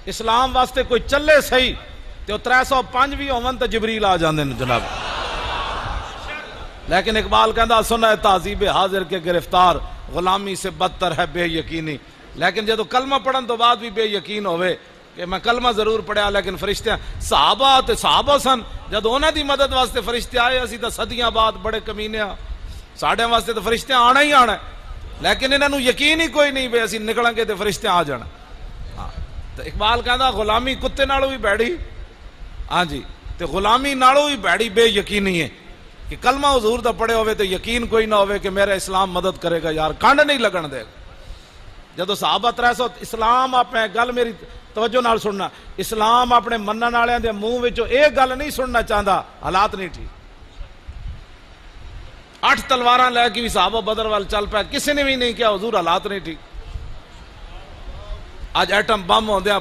اسلام واسطے کوئی چلے صحیح تو 305 بھی ہون تو جبریل آ جاندے نے جناب. لیکن اقبال کہندا سنا تہذیب حاضر کے گرفتار غلامی سے بدتر ہے بے یقینی. لیکن جدو کلمہ پڑھن تو بعد بھی بے یقین ہوئے کہ میں کلمہ ضرور پڑھیا لیکن فرشتے صحابہ سن جدو انہاں دی مدد واسطے فرشتے آئے اسی تو صدیاں بعد بڑے کمینے ہاں ساڑھے واسطے تو فرشتے آنا ہی آنا ہے لیکن انہاں نو یقین ہی کوئی نہیں بے اسی نکلیں گے تو فرشتے آ جانا. تو اقبال کہندا غلامی کتے نالوں بھی بیڑی ہاں جی تے غلامی نالوں بھی بیڑی بے یقینی ہے کہ کلمہ حضور دا پڑھے ہوئے تو یقین کوئی نہ ہوئے کہ میرا اسلام مدد کرے گا یار کانڈ نہیں لگن دے گا. جدو صحابہ 300 اسلام اپنے گل میری توجہ نال سننا اسلام اپنے منن والےاں دے منہ وچوں اے گل نہیں سننا چاہندا حالات نہیں ٹھیک. 8 تلواراں لے کے بھی صحابہ بدر وال چل پیا کسی نے بھی نہیں کیا حضور حالات نہیں ٹھیک. اج ایٹم بم ہوندیاں